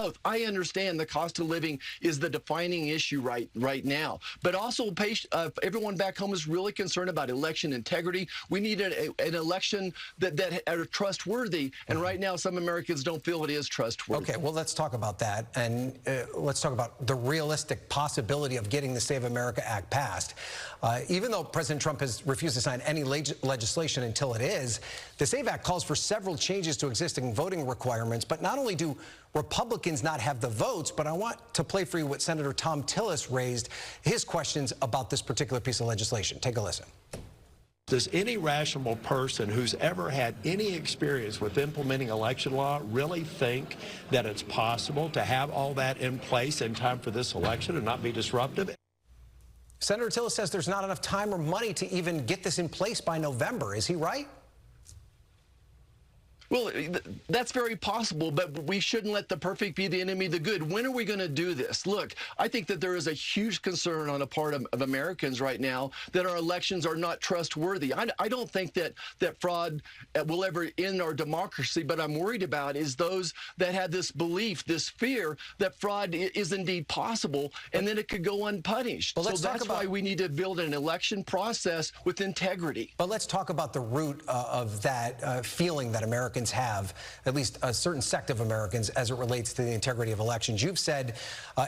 both. I understand the cost of living is the defining issue right now, but also everyone back home is really concerned about election integrity. We need an election that are trustworthy, and right now some Americans don't feel it is trustworthy. Okay, well, let's talk about that, and let's talk about the realistic possibility of getting the Save America Act passed. Even though President Trump has refused to sign any legislation until it is, the SAVE Act calls for several changes to existing voting requirements. But not only do Republicans not have the votes, but I want to play for you what Senator Thom Tillis raised, his questions about this particular piece of legislation. Take a listen. Does any rational person who's ever had any experience with implementing election law really think that it's possible to have all that in place in time for this election and not be disruptive? Senator Tillis says there's not enough time or money to even get this in place by November. Is he right? Well, that's very possible, but we shouldn't let the perfect be the enemy of the good. When are we going to do this? Look, I think that there is a huge concern on a part of Americans right now that our elections are not trustworthy. I don't think that fraud will ever end our democracy, but I'm worried about is those that had this belief, this fear that fraud is indeed possible, and then it could go unpunished. Well, so that's why we need to build an election process with integrity. But let's talk about the root of that feeling that Americans have, at least a certain sect of Americans, as it relates to the integrity of elections. You've said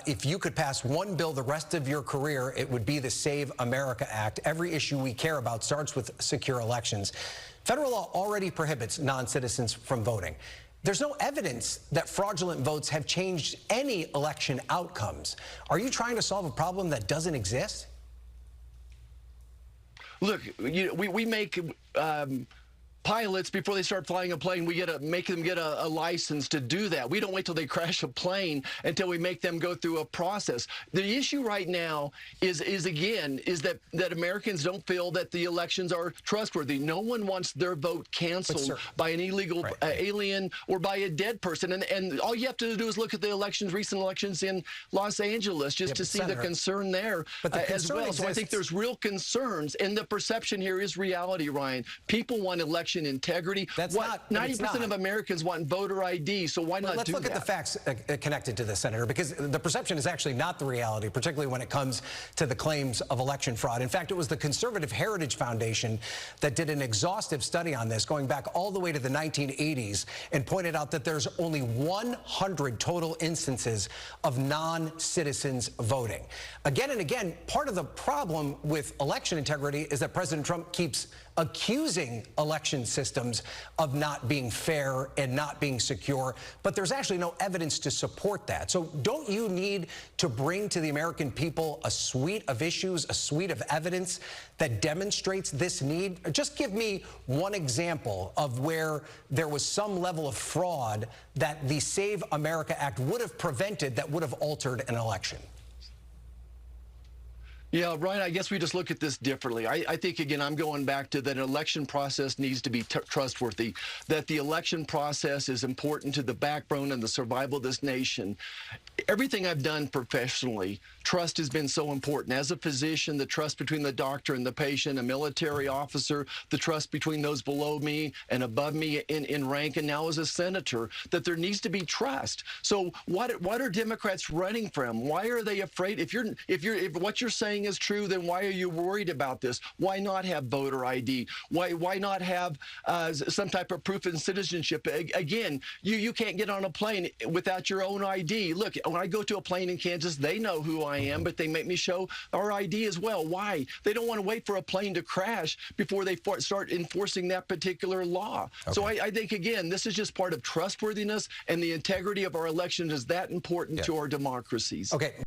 if you could pass one bill the rest of your career, it would be the Save America Act. Every issue we care about starts with secure elections. Federal law already prohibits non-citizens from voting. There's no evidence that fraudulent votes have changed any election outcomes. Are you trying to solve a problem that doesn't exist? Look, we make pilots, before they start flying a plane, we make them get a license to do that. We don't wait till they crash a plane until we make them go through a process. The issue right now is that Americans don't feel that the elections are trustworthy. No one wants their vote canceled by an illegal alien or by a dead person. And all you have to do is look at the recent elections in Los Angeles just to see the concern there as well. So I think there's real concerns, and the perception here is reality, Ryan. People want election integrity. That's not 90% of Americans want voter ID, so why not do that? Let's look at the facts connected to this, Senator, because the perception is actually not the reality, particularly when it comes to the claims of election fraud. In fact, it was the Conservative Heritage Foundation that did an exhaustive study on this, going back all the way to the 1980s, and pointed out that there's only 100 total instances of non-citizens voting. Again and again, part of the problem with election integrity is that President Trump keeps accusing election systems of not being fair and not being secure, but there's actually no evidence to support that. So don't you need to bring to the American people a suite of issues, a suite of evidence that demonstrates this need? Just give me one example of where there was some level of fraud that the Save America Act would have prevented, that would have altered an election. Yeah, Ryan, I guess we just look at this differently. I think, again, I'm going back to that an election process needs to be trustworthy, that the election process is important to the backbone and the survival of this nation. Everything I've done professionally, trust has been so important. As a physician, the trust between the doctor and the patient, a military officer, the trust between those below me and above me in rank, and now as a senator, that there needs to be trust. So what are Democrats running from? Why are they afraid? If what you're saying is true, then why are you worried about this? Why not have voter ID? Why not have some type of proof of citizenship? Again, you can't get on a plane without your own ID. Look, when I go to a plane in Kansas, they know who I am, but they make me show our ID as well. Why? They don't want to wait for a plane to crash before they start enforcing that particular law. Okay. So I think, again, this is just part of trustworthiness, and the integrity of our elections is that important to our democracies. Okay.